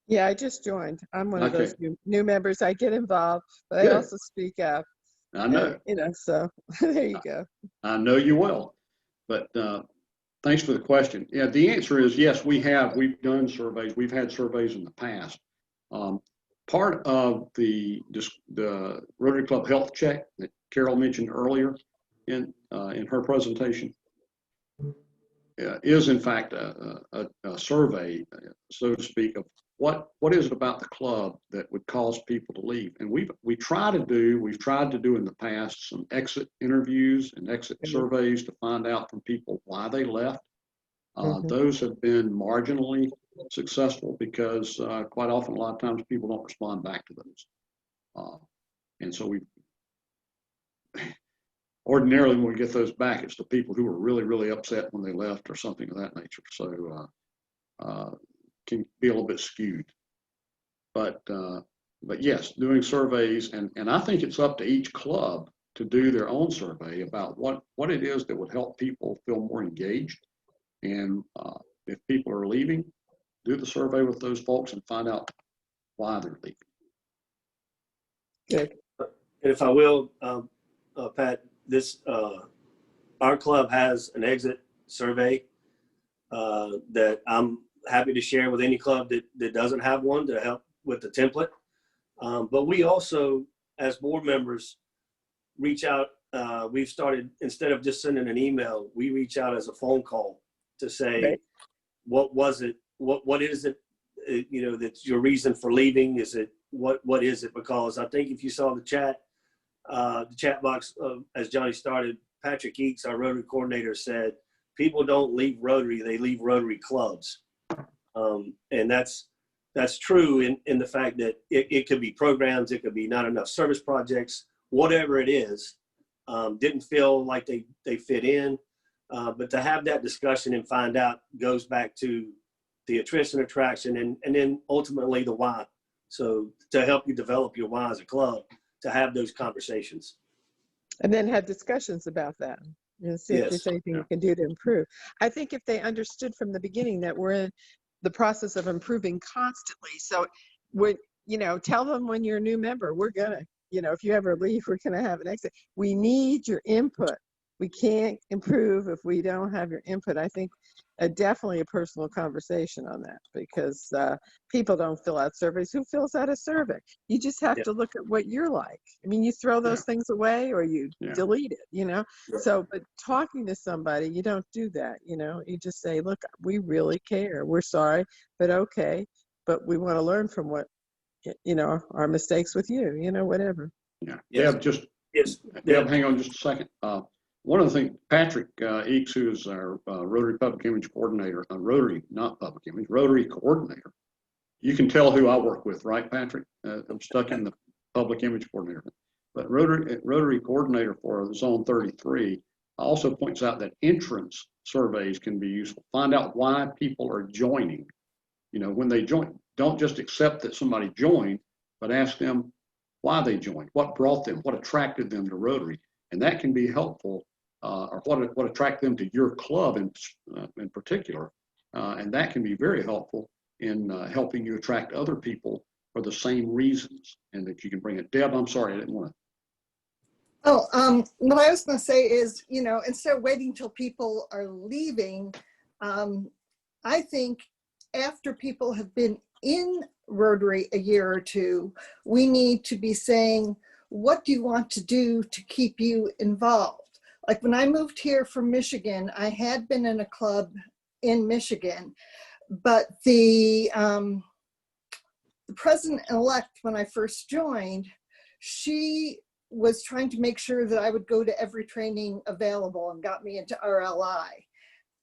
Speaker 7: Yeah, I just joined. I'm one of
Speaker 5: Okay.
Speaker 7: those new members. I get involved, but
Speaker 5: Good.
Speaker 7: I also speak out.
Speaker 5: I know.
Speaker 7: And, you know, so there you go.
Speaker 5: I know you well, but thanks for the question. Yeah, the answer is yes, we've done surveys. We've had surveys in the past. Part of the Rotary Club health check that Carol mentioned earlier in her presentation is in fact a survey, so to speak, of what is it about the club that would cause people to leave. And we've tried to do in the past some exit interviews and exit surveys to find out from people why they left. Those have been marginally successful because quite often, a lot of times, people don't respond back to those. And so ordinarily, when we get those back, it's the people who were really, really upset when they left or something of that nature. So can be a little bit skewed. But yes, doing surveys, and I think it's up to each club to do their own survey about what it is that would help people feel more engaged. And if people are leaving, do the survey with those folks and find out why they're leaving.
Speaker 7: Good.
Speaker 1: And if I will, Pat, our club has an exit survey that I'm happy to share with any club that doesn't have one, to help with the template. But we also, as board members, reach out. We've started, instead of just sending an email, we reach out as a phone call to say,
Speaker 7: Right.
Speaker 1: What was it? What is it? You know, that's your reason for leaving. Is it what is it? Because I think if you saw the chat box, as Johnny started, Patrick Eakes, our Rotary coordinator, said people don't leave Rotary; they leave Rotary clubs. And that's true in the fact that it could be programs, it could be not enough service projects, whatever it is, didn't feel like they fit in. But to have that discussion and find out goes back to the attrition, attraction, and then ultimately the why. So to help you develop your why as a club, to have those conversations.
Speaker 7: And then have discussions about that and see if there's anything you can do to improve. I think if they understood from the beginning that we're in the process of improving constantly. So when, you know, tell them when you're a new member, we're gonna, you know, if you ever leave, we're gonna have an exit. We need your input. We can't improve if we don't have your input. I think definitely a personal conversation on that, because people don't fill out surveys. Who fills out a survey? You just have to look at what you're like. I mean, you throw those things away or you delete it, you know?
Speaker 1: Yeah.
Speaker 7: So, but talking to somebody, you don't do that, you know? You just say, look, we really care. We're sorry, but okay. But we want to learn from what, you know, our mistakes with you, you know, whatever.
Speaker 5: Yeah.
Speaker 1: Yes. Yes.
Speaker 5: Deb, hang on just a second. One of the things, Patrick Eakes, who is our Rotary Public Image Coordinator, not Public Image, Rotary Coordinator. You can tell who I work with, right, Patrick? I'm stuck in the Public Image Coordinator. But Rotary Coordinator for Zone 33 also points out that entrance surveys can be useful. Find out why people are joining. You know, when they join, don't just accept that somebody joined, but ask them why they joined, what brought them, what attracted them to Rotary. And that can be helpful, or what attracted them to your club in particular. And that can be very helpful in helping you attract other people for the same reasons, and that you can bring it. Deb, I'm sorry, I didn't want to.
Speaker 8: Oh, what I was going to say is, you know, instead of waiting till people are leaving, I think after people have been in Rotary a year or two, we need to be saying, what do you want to do to keep you involved? Like when I moved here from Michigan, I had been in a club in Michigan, but the president-elect, when I first joined, she was trying to make sure that I would go to every training available and got me into RLI.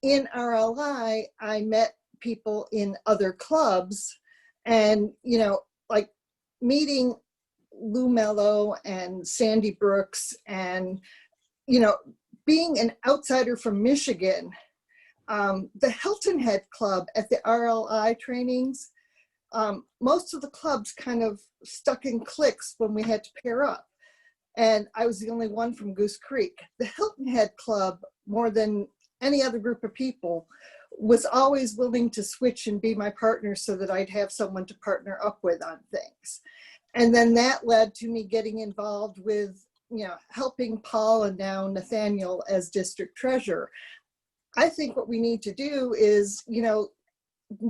Speaker 8: In RLI, I met people in other clubs, and, you know, like meeting Lou Mello and Sandy Brooks, and, you know, being an outsider from Michigan, the Hilton Head Club at the RLI trainings, most of the clubs kind of stuck in cliques when we had to pair up. And I was the only one from Goose Creek. The Hilton Head Club, more than any other group of people, was always willing to switch and be my partner so that I'd have someone to partner up with on things. And then that led to me getting involved with, you know, helping Paul and now Nathaniel as district treasurer. I think what we need to do is, you know,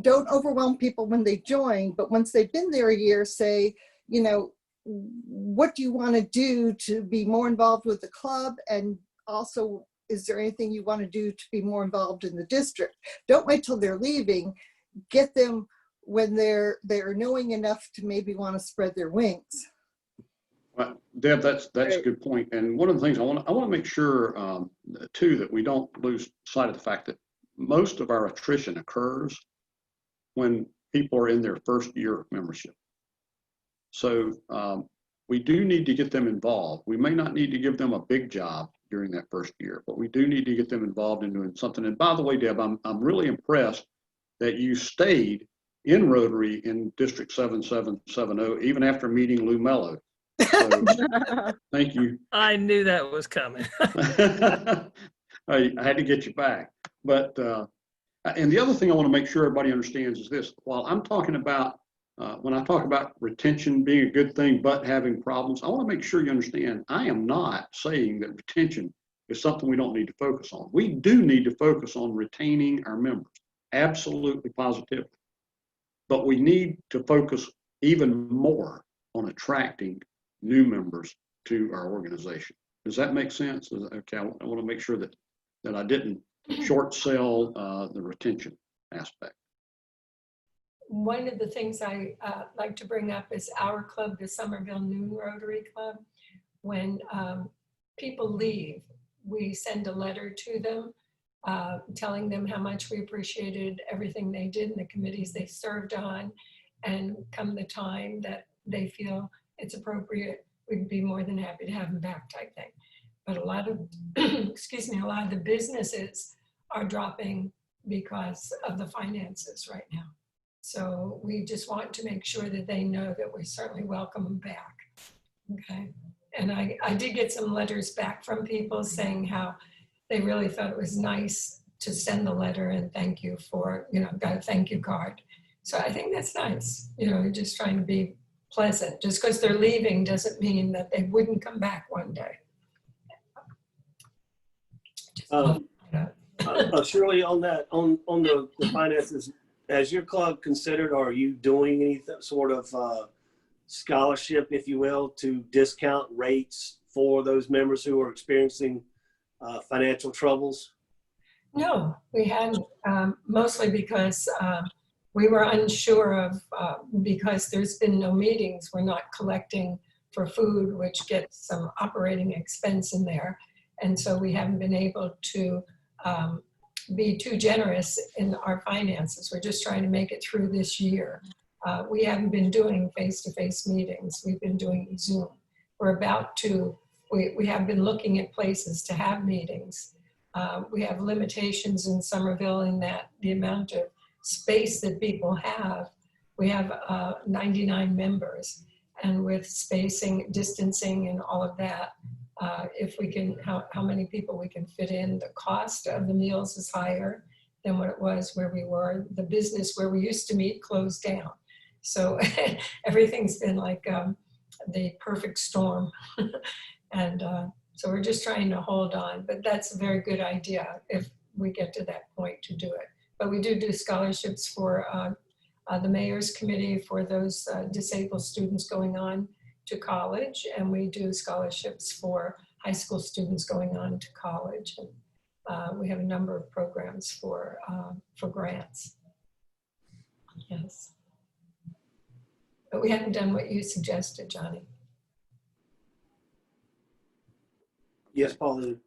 Speaker 8: don't overwhelm people when they join, but once they've been there a year, say, you know, what do you want to do to be more involved with the club? And also, is there anything you want to do to be more involved in the district? Don't wait till they're leaving. Get them when they're knowing enough to maybe want to spread their wings.
Speaker 5: Well, Deb, that's a good point. And one of the things I want to make sure too, that we don't lose sight of the fact that most of our attrition occurs when people are in their first year of membership. So we do need to get them involved. We may not need to give them a big job during that first year, but we do need to get them involved in doing something. And by the way, Deb, I'm really impressed that you stayed in Rotary in District 7770, even after meeting Lou Mello. So, thank you.
Speaker 6: I knew that was coming.
Speaker 5: I had to get you back. But, and the other thing I want to make sure everybody understands is this. While I'm talking about, when I talk about retention being a good thing, but having problems, I want to make sure you understand, I am not saying that retention is something we don't need to focus on. We do need to focus on retaining our members, absolutely, positively. But we need to focus even more on attracting new members to our organization. Does that make sense? Okay, I want to make sure that I didn't short sell the retention aspect.
Speaker 9: One of the things I like to bring up is our club, the Somerville Noon Rotary Club. When people leave, we send a letter to them telling them how much we appreciated everything they did and the committees they served on. And come the time that they feel it's appropriate, we'd be more than happy to have them back, type thing. But a lot of, excuse me, a lot of the businesses are dropping because of the finances right now. So we just want to make sure that they know that we certainly welcome them back. Okay. And I did get some letters back from people saying how they really thought it was nice to send the letter and thank you for, you know, got a thank you card. So I think that's nice. You know, just trying to be pleasant. Just because they're leaving doesn't mean that they wouldn't come back one day.
Speaker 1: Shirley, on that, on the finances, has your club considered, or are you doing any sort of scholarship, if you will, to discount rates for those members who are experiencing financial troubles?
Speaker 9: No, we hadn't, mostly because we were unsure of, because there's been no meetings, we're not collecting for food, which gets some operating expense in there. And so we haven't been able to be too generous in our finances. We're just trying to make it through this year. We haven't been doing face-to-face meetings. We've been doing Zoom. We're about to, we have been looking at places to have meetings. We have limitations in Somerville in that the amount of space that people have. We have 99 members, and with spacing, distancing, and all of that, if we can, how many people we can fit in, the cost of the meals is higher than what it was where we were. The business where we used to meet closed down. So everything's been like the perfect storm. And so we're just trying to hold on, but that's a very good idea if we get to that point to do it. But we do scholarships for the mayor's committee for those disabled students going on to college, and we do scholarships for high school students going on to college. And we have a number of programs for grants. Yes. But we haven't done what you suggested, Johnny.
Speaker 1: Yes, Pauline.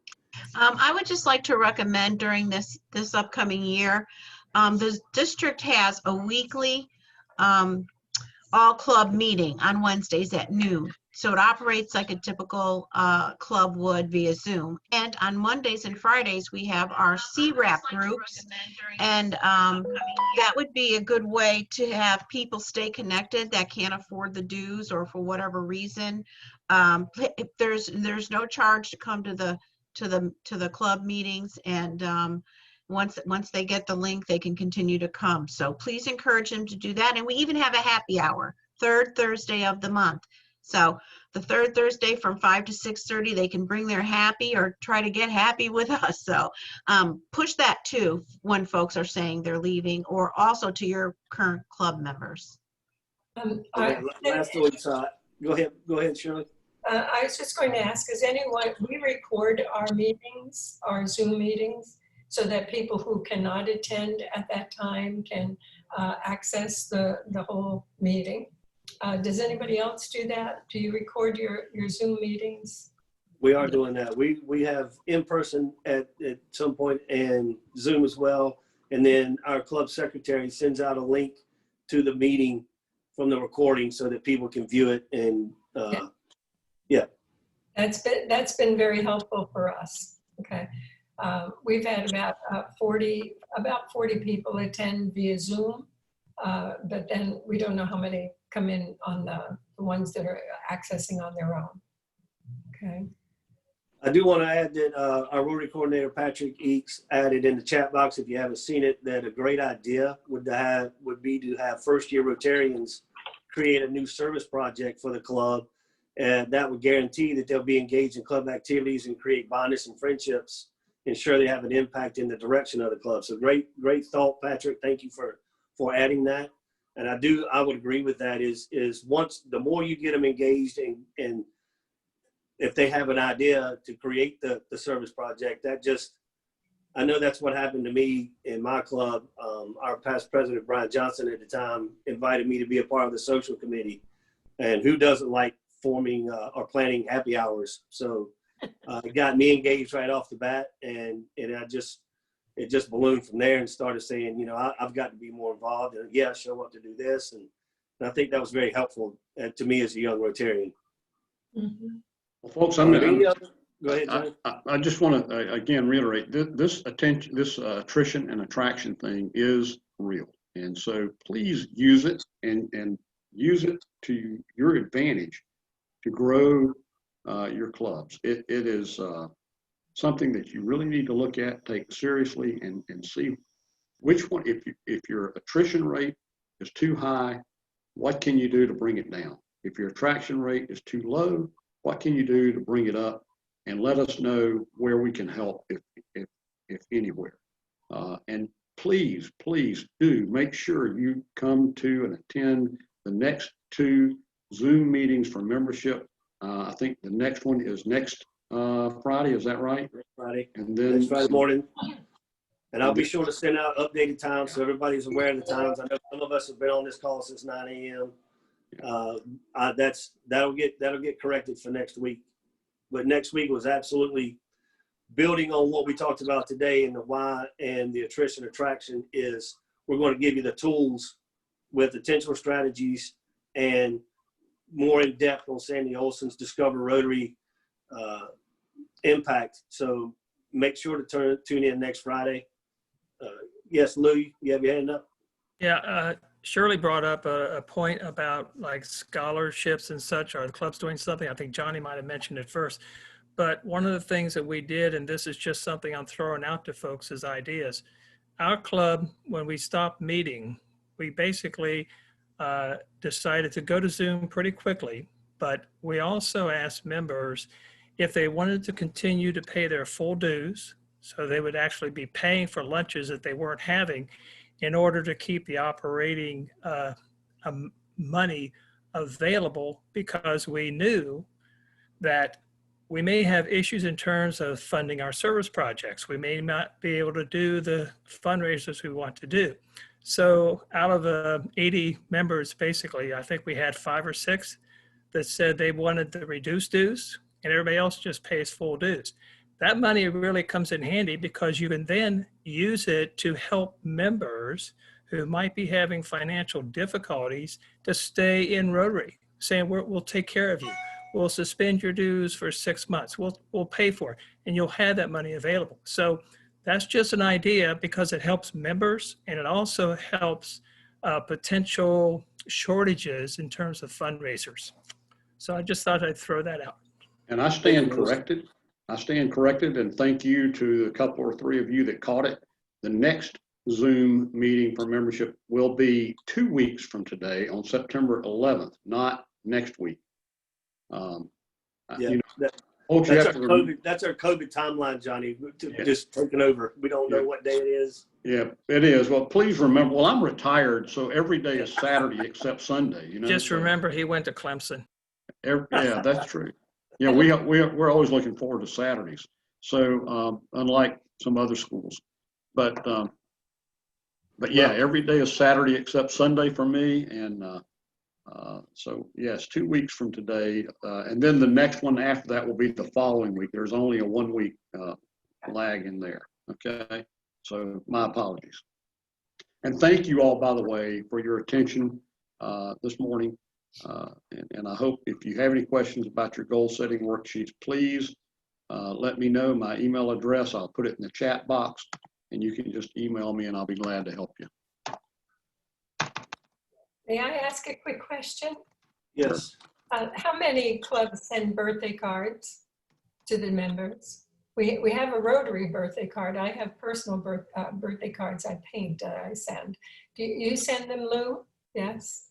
Speaker 2: I would just like to recommend during this upcoming year, the district has a weekly all club meeting on Wednesdays at noon. So it operates like a typical club would via Zoom. And on Mondays and Fridays, we have our CRAP groups. And that would be a good way to have people stay connected that can't afford the dues or for whatever reason. If there's no charge to come to the club meetings, and once they get the link, they can continue to come. So please encourage them to do that. And we even have a happy hour, third Thursday of the month. So the third Thursday from 5 to 6:30, they can bring their happy or try to get happy with us. So push that too when folks are saying they're leaving, or also to your current club members.
Speaker 1: Last week's, go ahead, Shirley.
Speaker 9: I was just going to ask, is anyone, we record our meetings, our Zoom meetings, so that people who cannot attend at that time can access the whole meeting. Does anybody else do that? Do you record your Zoom meetings?
Speaker 1: We are doing that. We have in person at some point and Zoom as well. And then our club secretary sends out a link to the meeting from the recording so that people can view it. And yeah.
Speaker 9: That's been very helpful for us. Okay. We've had about 40 people attend via Zoom, but then we don't know how many come in on the ones that are accessing on their own. Okay.
Speaker 1: I do want to add that our Rotary coordinator, Patrick Eakes, added in the chat box, if you haven't seen it, that a great idea would be to have first-year Rotarians create a new service project for the club. And that would guarantee that they'll be engaged in club activities and create bondage and friendships, ensure they have an impact in the direction of the club. So great thought, Patrick. Thank you for adding that. And I would agree with that is once, the more you get them engaged and if they have an idea to create the service project, I know that's what happened to me in my club. Our past president, Brian Johnson at the time, invited me to be a part of the social committee. And who doesn't like forming or planning happy hours? So it got me engaged right off the bat, and it just ballooned from there and started saying, I've got to be more involved, and show up to do this. And I think that was very helpful to me as a young Rotarian.
Speaker 9: Mm-hmm.
Speaker 5: Well, folks,
Speaker 1: Go ahead, John.
Speaker 5: I just want to again reiterate this attrition and attraction thing is real, and so please use it and use it to your advantage to grow your clubs. It is something that you really need to look at, take seriously, and see which one. If your attrition rate is too high, what can you do to bring it down? If your attraction rate is too low, what can you do to bring it up? And let us know where we can help, if anywhere. And please do make sure you come to and attend the next 2 Zoom meetings for membership. I think the next one is next Friday. Is that right?
Speaker 1: Friday.
Speaker 5: And then
Speaker 1: next Friday morning. And I'll be sure to send out updated times so everybody's aware of the times. I know some of us have been on this call since 9 a.m. That'll get corrected for next week. But next week was absolutely building on what we talked about today, and the why and the attrition attraction is we're going to give you the tools with intentional strategies and more in depth on Sandy Olson's Discover Rotary impact. So make sure to tune in next Friday. Yes, Lou, you have your hand up?
Speaker 6: Yeah, Shirley brought up a point about like scholarships and such. Are the clubs doing something? I think Johnny might have mentioned it first. But one of the things that we did, and this is just something I'm throwing out to folks as ideas, our club, when we stopped meeting, we basically decided to go to Zoom pretty quickly, but we also asked members if they wanted to continue to pay their full dues, so they would actually be paying for lunches that they weren't having in order to keep the operating money available, because we knew that we may have issues in terms of funding our service projects. We may not be able to do the fundraisers we want to do. So out of 80 members, basically, I think we had 5 or 6 that said they wanted the reduced dues, and everybody else just pays full dues. That money really comes in handy because you can then use it to help members who might be having financial difficulties to stay in Rotary, saying we'll take care of you. We'll suspend your dues for 6 months. We'll pay for it, and you'll have that money available. So that's just an idea because it helps members, and it also helps potential shortages in terms of fundraisers. So I just thought I'd throw that out.
Speaker 5: And I stand corrected. And thank you to a couple or 3 of you that caught it. The next Zoom meeting for membership will be 2 weeks from today on September 11th, not next week.
Speaker 1: Yeah,
Speaker 5: you know,
Speaker 1: that's our COVID timeline, Johnny, just taking over. We don't know what day it is.
Speaker 5: Yeah, it is. Well, please remember, I'm retired, so every day is Saturday except Sunday, you know.
Speaker 6: Just remember, he went to Clemson.
Speaker 5: Yeah, that's true. Yeah, we're always looking forward to Saturdays. So unlike some other schools, but yeah, every day is Saturday except Sunday for me. And so yes, 2 weeks from today, and then the next one after that will be the following week. There's only a 1 week lag in there. Okay, so my apologies. And thank you all, by the way, for your attention this morning. And I hope if you have any questions about your goal setting worksheets, please let me know. My email address, I'll put it in the chat box, and you can just email me and I'll be glad to help you.
Speaker 9: May I ask a quick question?
Speaker 1: Yes.
Speaker 9: How many clubs send birthday cards to the members? We have a Rotary birthday card. I have personal birthday cards I paint, I send. Do you send them, Lou? Yes.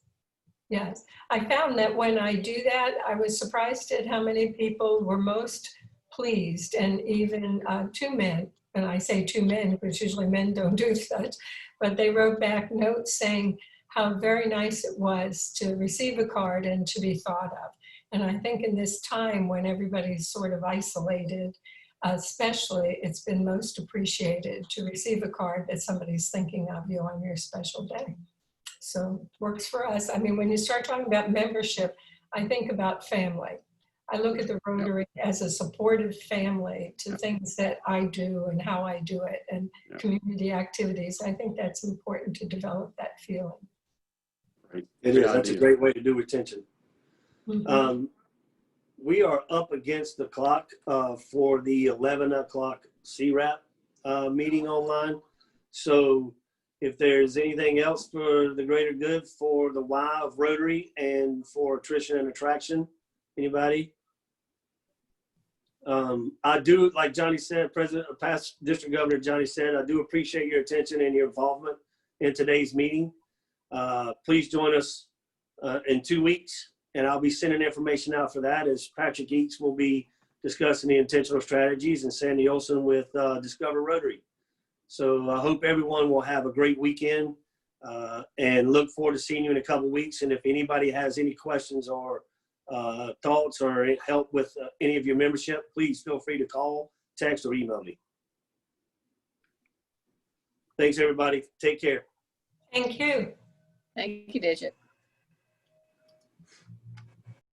Speaker 9: Yes. I found that when I do that, I was surprised at how many people were most pleased, and even 2 men, and I say 2 men because usually men don't do such, but they wrote back notes saying how very nice it was to receive a card and to be thought of. And I think in this time when everybody's sort of isolated, especially, it's been most appreciated to receive a card that somebody's thinking of you on your special day. So works for us. I mean, when you start talking about membership, I think about family. I look at the Rotary as a supportive family to things that I do and how I do it, and community activities. I think that's important to develop that feeling.
Speaker 5: Right.
Speaker 1: It is. That's a great way to do retention.
Speaker 9: Mm-hmm.
Speaker 1: We are up against the clock for the 11 o'clock CRAP meeting online. So if there's anything else for the greater good for the why of Rotary and for attrition and attraction, anybody? I do, like Johnny said, past District Governor Johnny said, I do appreciate your attention and your involvement in today's meeting. Please join us in 2 weeks, and I'll be sending information out for that, as Patrick Eates will be discussing the intentional strategies and Sandy Olson with Discover Rotary. So I hope everyone will have a great weekend and look forward to seeing you in a couple of weeks. And if anybody has any questions or thoughts or help with any of your membership, please feel free to call, text, or email me. Thanks, everybody. Take care.
Speaker 9: Thank you.
Speaker 10: Thank you, Digit.